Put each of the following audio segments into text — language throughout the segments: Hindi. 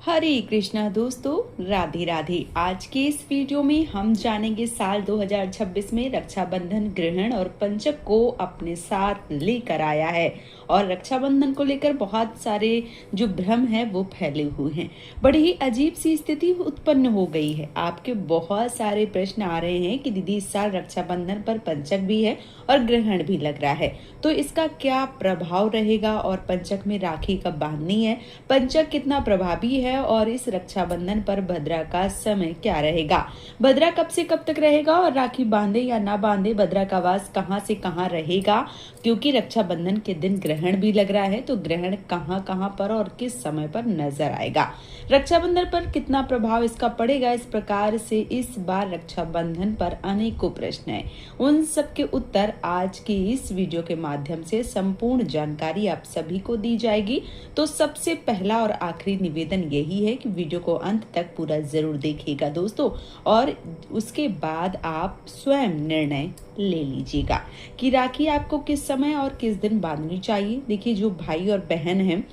हरे कृष्णा दोस्तों, राधे राधे। आज के इस वीडियो में हम जानेंगे साल 2026 में रक्षाबंधन ग्रहण और पंचक को अपने साथ लेकर आया है। और रक्षाबंधन को लेकर बहुत सारे जो भ्रम है वो फैले हुए हैं। बड़ी ही अजीब सी स्थिति उत्पन्न हो गई है। आपके बहुत सारे प्रश्न आ रहे हैं कि दीदी इस साल रक्षाबंधन पर पंचक भी है और ग्रहण भी लग रहा है, तो इसका क्या प्रभाव रहेगा और पंचक में राखी कब बांधनी है, पंचक कितना प्रभावी है और इस रक्षाबंधन पर भद्रा का समय क्या रहेगा, भद्रा कब से कब तक रहेगा और राखी बांधे या ना बांधे, भद्रा का वास कहां से कहां रहेगा, क्योंकि रक्षाबंधन के दिन ग्रहण भी लग रहा है। तो ग्रहण कहां कहां पर और किस समय पर नजर आएगा, रक्षाबंधन पर कितना प्रभाव इसका पड़ेगा, इस प्रकार से इस बार रक्षाबंधन पर अनेकों प्रश्न हैं। उन सब के उत्तर आज की इस वीडियो के माध्यम से संपूर्ण जानकारी आप सभी को दी जाएगी। तो सबसे पहला और आखिरी निवेदन यही है कि वीडियो को अंत तक पूरा जरूर देखिएगा दोस्तों, और उसके बाद आप स्वयं निर्णय ले लीजिएगा कि राखी आपको किस समय और किस दिन बांधनी चाहिए। देखिए, जो भाई और बहन हैं,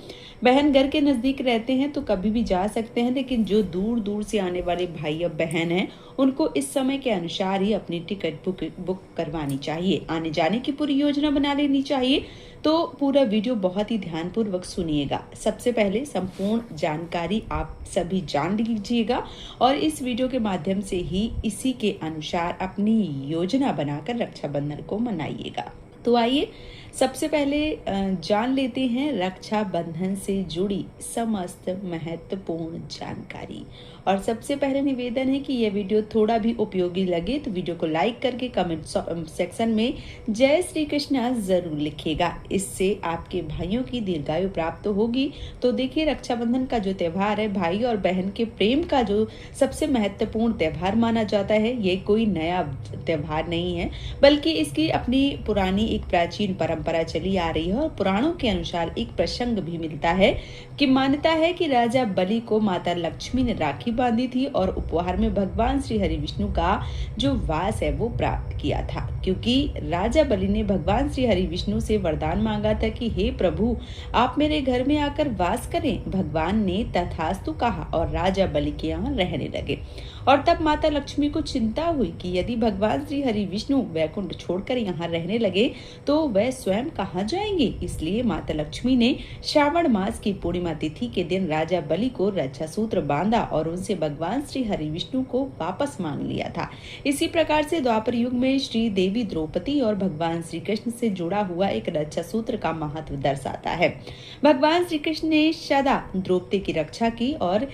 बहन घर के नजदीक रहते हैं तो कभी भी जा सकते हैं, लेकिन जो दूर दूर से आने वाले भाई और बहन हैं उनको इस समय के अनुसार ही अपनी टिकट बुक करवानी चाहिए, आने जाने की पूरी योजना बना लेनी चाहिए। तो पूरा वीडियो बहुत ही ध्यानपूर्वक सुनिएगा। सबसे पहले संपूर्ण जानकारी आप सभी जान लीजिएगा और इस वीडियो के माध्यम से ही इसी के अनुसार अपनी योजना बनाकर रक्षाबंधन को मनाइएगा। तो आइए सबसे पहले जान लेते हैं रक्षाबंधन से जुड़ी समस्त महत्वपूर्ण जानकारी। और सबसे पहले निवेदन है कि यह वीडियो थोड़ा भी उपयोगी लगे तो वीडियो को लाइक करके कमेंट सेक्शन में जय श्री कृष्णा जरूर लिखिएगा। इससे आपके भाइयों की दीर्घायु प्राप्त होगी। तो देखिए, रक्षाबंधन का जो त्योहार है, भाई और बहन के प्रेम का जो सबसे महत्वपूर्ण त्योहार माना जाता है, ये कोई नया त्योहार नहीं है, बल्कि इसकी अपनी पुरानी एक प्राचीन परंपरा चली आ रही है। और पुराणों के अनुसार एक प्रसंग भी मिलता है कि मान्यता है कि राजा बलि को माता लक्ष्मी ने राखी बांधी थी और उपहार में भगवान श्री हरि विष्णु का जो वास है वो प्राप्त किया था, क्योंकि राजा बलि ने भगवान श्री हरि विष्णु से वरदान मांगा था कि हे प्रभु, आप मेरे घर में आकर वास करें। भगवान ने तथास्तु कहा और राजा बलि के यहाँ रहने लगे। और तब माता लक्ष्मी को चिंता हुई कि यदि भगवान श्री हरि विष्णु वैकुंठ छोड़कर यहाँ रहने लगे तो वह स्वयं कहाँ जाएंगे। इसलिए माता लक्ष्मी ने श्रावण मास की पूर्णिमा तिथि के दिन राजा बलि को रक्षा सूत्र बांधा और उनसे भगवान श्री हरि विष्णु को वापस मांग लिया था। इसी प्रकार से द्वापर युग में श्री देवी द्रौपदी और भगवान श्री कृष्ण से जुड़ा हुआ एक रक्षा सूत्र का महत्व दर्शाता है। भगवान श्री कृष्ण ने सदा द्रौपदी की रक्षा की और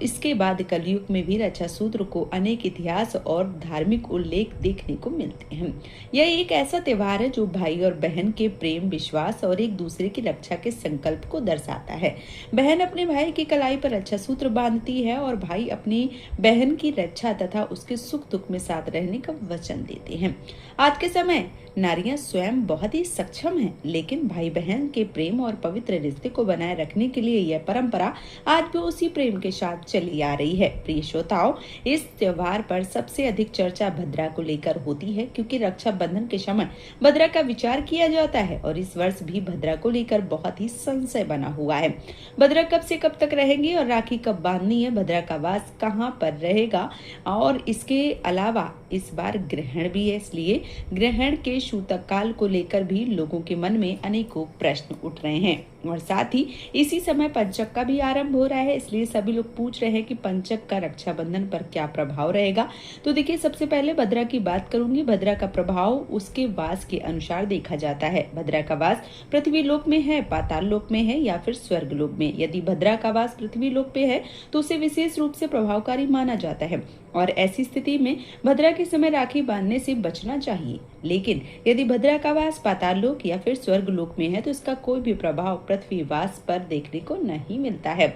इसके बाद कलयुग में भी रक्षा सूत्र को अनेक इतिहास और धार्मिक उल्लेख देखने को मिलते हैं। यह एक ऐसा त्योहार है जो भाई और बहन के प्रेम, विश्वास और एक दूसरे की रक्षा के संकल्प को दर्शाता है। बहन अपने भाई की कलाई पर रक्षा सूत्र बांधती है और भाई अपनी बहन की रक्षा तथा उसके सुख दुख में साथ रहने का वचन देते हैं। आज के समय नारियां स्वयं बहुत ही सक्षम हैं, लेकिन भाई बहन के प्रेम और पवित्र रिश्ते को बनाए रखने के लिए यह परंपरा आज भी उसी प्रेम के साथ चली आ रही है। प्रिय श्रोताओं, इस त्योहार पर सबसे अधिक चर्चा भद्रा को लेकर होती है, क्योंकि रक्षाबंधन के समय भद्रा का विचार किया जाता है और इस वर्ष भी भद्रा को लेकर बहुत ही संशय बना हुआ है। भद्रा कब से कब तक रहेंगे और राखी कब बांधनी है, भद्रा का वास कहाँ पर रहेगा, और इसके अलावा इस बार ग्रहण भी है, इसलिए ग्रहण के सूतक काल को लेकर भी लोगों के मन में अनेकों प्रश्न उठ रहे हैं। और साथ ही इसी समय पंचक का भी आरंभ हो रहा है, इसलिए सभी लोग पूछ रहे हैं कि पंचक का रक्षाबंधन पर क्या प्रभाव रहेगा। तो देखिए, सबसे पहले भद्रा की बात करूंगी। भद्रा का प्रभाव उसके वास के अनुसार देखा जाता है। भद्रा का वास पृथ्वी लोक में है, पाताल लोक में है या फिर स्वर्ग लोक में। यदि भद्रा का वास पृथ्वी लोक पे है तो उसे विशेष रूप से प्रभावकारी माना जाता है और ऐसी स्थिति में भद्रा के समय राखी बांधने से बचना चाहिए। लेकिन यदि भद्रा का वास पाताल लोक या फिर स्वर्ग लोक में है तो इसका कोई भी प्रभाव पृथ्वीवास पर देखने को नहीं मिलता है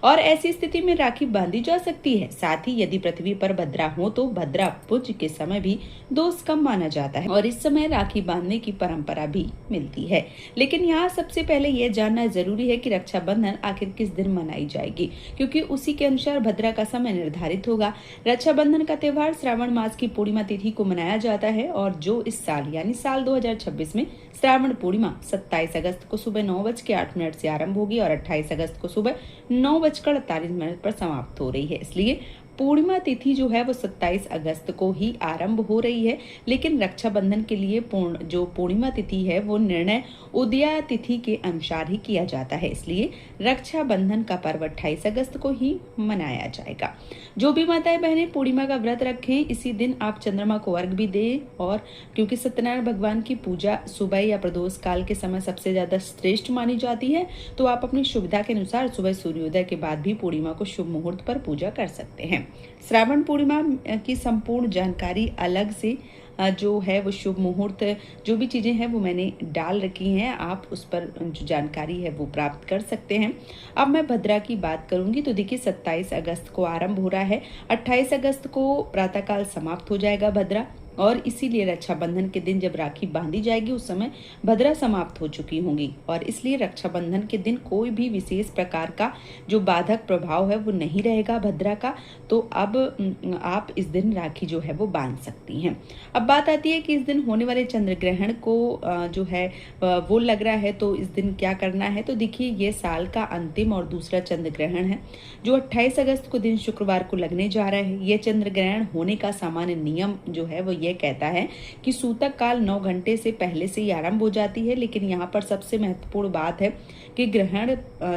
और ऐसी स्थिति में राखी बांधी जा सकती है। साथ ही यदि पृथ्वी पर भद्रा हो तो भद्रा पूज्य के समय भी दोष कम माना जाता है और इस समय राखी बांधने की परंपरा भी मिलती है। लेकिन यहाँ सबसे पहले यह जानना जरूरी है कि रक्षाबंधन आखिर किस दिन मनाई जाएगी, क्योंकि उसी के अनुसार भद्रा का समय निर्धारित होगा। रक्षाबंधन का त्योहार श्रावण मास की पूर्णिमा तिथि को मनाया जाता है और जो इस इस साल यानी साल 2026 में श्रावण पूर्णिमा 27 अगस्त को सुबह 9:08 से आरंभ होगी और 28 अगस्त को सुबह 9:48 पर समाप्त हो रही है। इसलिए पूर्णिमा तिथि जो है वो 27 अगस्त को ही आरंभ हो रही है, लेकिन रक्षाबंधन के लिए जो पूर्णिमा तिथि है वो निर्णय उदया तिथि के अनुसार ही किया जाता है। इसलिए रक्षाबंधन का पर्व 28 अगस्त को ही मनाया जाएगा। जो भी माताएं बहनें पूर्णिमा का व्रत रखें, इसी दिन आप चंद्रमा को अर्घ भी दें, और क्योंकि सत्यनारायण भगवान की पूजा सुबह या प्रदोष काल के समय सबसे ज्यादा श्रेष्ठ मानी जाती है, तो आप अपनी सुविधा के अनुसार सुबह सूर्योदय के बाद भी पूर्णिमा को शुभ मुहूर्त पर पूजा कर सकते हैं। श्रावण पूर्णिमा की संपूर्ण जानकारी अलग से जो है वो शुभ मुहूर्त जो भी चीजें हैं वो मैंने डाल रखी हैं, आप उस पर जो जानकारी है वो प्राप्त कर सकते हैं। अब मैं भद्रा की बात करूंगी तो देखिए 27 अगस्त को आरंभ हो रहा है, 28 अगस्त को प्रातःकाल समाप्त हो जाएगा भद्रा, और इसीलिए रक्षाबंधन के दिन जब राखी बांधी जाएगी उस समय भद्रा समाप्त हो चुकी होंगी, और इसलिए रक्षाबंधन के दिन कोई भी विशेष प्रकार का जो बाधक प्रभाव है वो नहीं रहेगा भद्रा का। तो अब आप इस दिन राखी जो है वो बांध सकती हैं। अब बात आती है कि इस दिन होने वाले चंद्र ग्रहण को जो है वो लग रहा है, तो इस दिन क्या करना है। तो देखिए ये साल का अंतिम और दूसरा चंद्र ग्रहण है जो 28 अगस्त को दिन शुक्रवार को लगने जा रहा है। ये चंद्र ग्रहण होने का सामान्य नियम जो है वो ये कहता है कि सूतक काल 9 घंटे से पहले से ही आरंभ हो जाती है, लेकिन यहाँ पर सबसे महत्वपूर्ण बात है कि ग्रहण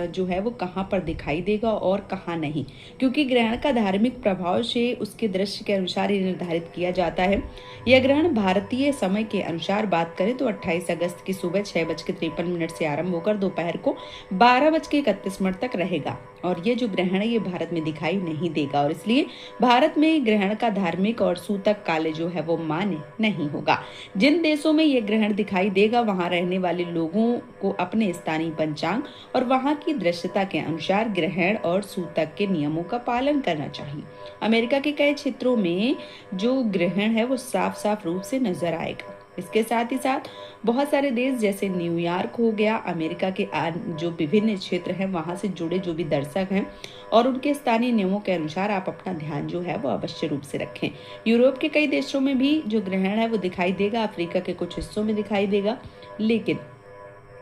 जो है वो कहाँ पर दिखाई देगा और कहाँ नहीं, क्योंकि ग्रहण का धार्मिक प्रभाव से उसके दृश्य के अनुसार ही निर्धारित किया जाता है। यह ग्रहण भारतीय समय के अनुसार बात करें तो 28 अगस्त की सुबह 6:53 से आरंभ होकर दोपहर को 12:31 तक रहेगा, और ये जो ग्रहण है ये भारत में दिखाई नहीं देगा, और इसलिए भारत में ग्रहण का धार्मिक और सूतक काल जो है वो मान्य नहीं होगा। जिन देशों में ये ग्रहण दिखाई देगा वहां रहने वाले लोगों को अपने स्थानीय पंचांग और वहां की दृश्यता के अनुसार ग्रहण और सूतक के नियमों का पालन करना चाहिए। अमेरिका के कई क्षेत्रों में जो ग्रहण है वो साफ साफ रूप से नजर आएगा। इसके साथ ही साथ बहुत सारे देश जैसे न्यूयॉर्क हो गया, अमेरिका के जो विभिन्न क्षेत्र हैं वहां से जुड़े जो भी दर्शक हैं और उनके स्थानीय नियमों के अनुसार आप अपना ध्यान जो है वो अवश्य रूप से रखें। यूरोप के कई देशों में भी जो ग्रहण है वो दिखाई देगा, अफ्रीका के कुछ हिस्सों में दिखाई देगा, लेकिन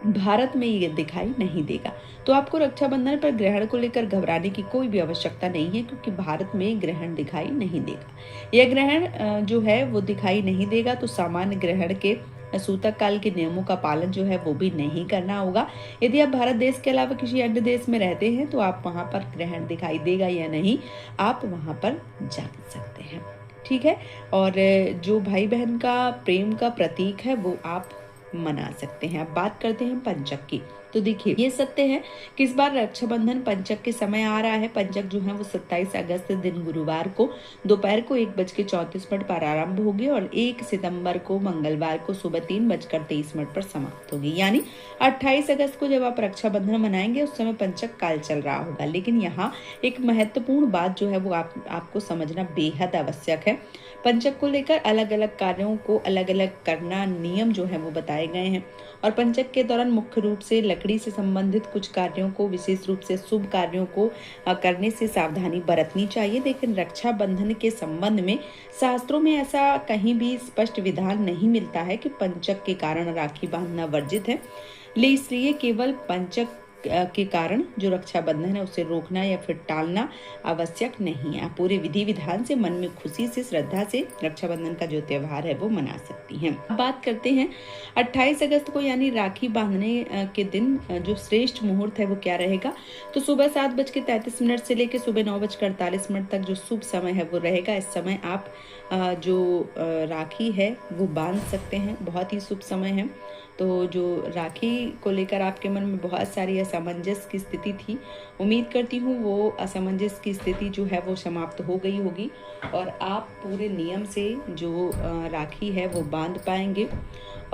भारत में ये दिखाई नहीं देगा। तो आपको रक्षाबंधन पर ग्रहण को लेकर घबराने की कोई भी आवश्यकता नहीं है, क्योंकि भारत में ग्रहण दिखाई नहीं देगा। यह ग्रहण जो है वो दिखाई नहीं देगा, तो सामान्य ग्रहण के सूतक काल के नियमों का पालन जो है वो भी नहीं करना होगा। यदि आप भारत देश के अलावा किसी अन्य देश में रहते हैं तो आप वहां पर ग्रहण दिखाई देगा या नहीं, आप वहां पर जान सकते हैं। ठीक है, और जो भाई बहन का प्रेम का प्रतीक है वो आप मना सकते हैं। अब बात करते हैं पंचक की। तो देखिए ये सत्य है कि इस बार रक्षाबंधन पंचक के समय आ रहा है। पंचक जो है वो 27 अगस्त दिन गुरुवार को दोपहर को 1:34 पर आरंभ होगी और 1 सितंबर को मंगलवार को सुबह 3:23 पर समाप्त होगी। यानी 28 अगस्त को जब आप रक्षाबंधन मनाएंगे उस समय पंचक काल चल रहा होगा। लेकिन यहाँ एक महत्वपूर्ण बात जो है वो आपको समझना बेहद आवश्यक है। पंचक को लेकर अलग अलग कार्यों को अलग अलग करना नियम जो है वो बताए गए हैं, और पंचक के दौरान मुख्य रूप से लकड़ी से संबंधित कुछ कार्यों को, विशेष रूप से शुभ कार्यों को करने से सावधानी बरतनी चाहिए। लेकिन रक्षाबंधन के संबंध में शास्त्रों में ऐसा कहीं भी स्पष्ट विधान नहीं मिलता है कि पंचक के कारण राखी बांधना वर्जित है। इसलिए केवल पंचक के कारण जो रक्षाबंधन है उसे रोकना या फिर टालना आवश्यक नहीं है। आप पूरे विधि विधान से मन में खुशी से श्रद्धा से रक्षाबंधन का जो त्योहार है वो मना सकती हैं। अब बात करते हैं 28 अगस्त को यानी राखी बांधने के दिन जो श्रेष्ठ मुहूर्त है वो क्या रहेगा। तो सुबह 7:33 से लेकर सुबह 9:48 तक जो शुभ समय है वो रहेगा। इस समय आप जो राखी है वो बांध सकते हैं, बहुत ही शुभ समय है। तो जो राखी को लेकर आपके मन में बहुत सारी असमंजस की स्थिति थी, उम्मीद करती हूँ वो असमंजस की स्थिति जो है वो समाप्त हो गई होगी और आप पूरे नियम से जो राखी है वो बांध पाएंगे।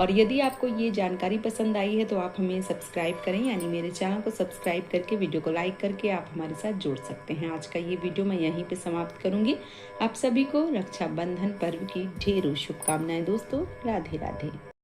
और यदि आपको ये जानकारी पसंद आई है तो आप हमें सब्सक्राइब करें, यानी मेरे चैनल को सब्सक्राइब करके वीडियो को लाइक करके आप हमारे साथ जुड़ सकते हैं। आज का ये वीडियो मैं यहीं पे समाप्त करूंगी। आप सभी को रक्षाबंधन पर्व की ढेरों शुभकामनाएं दोस्तों। राधे राधे।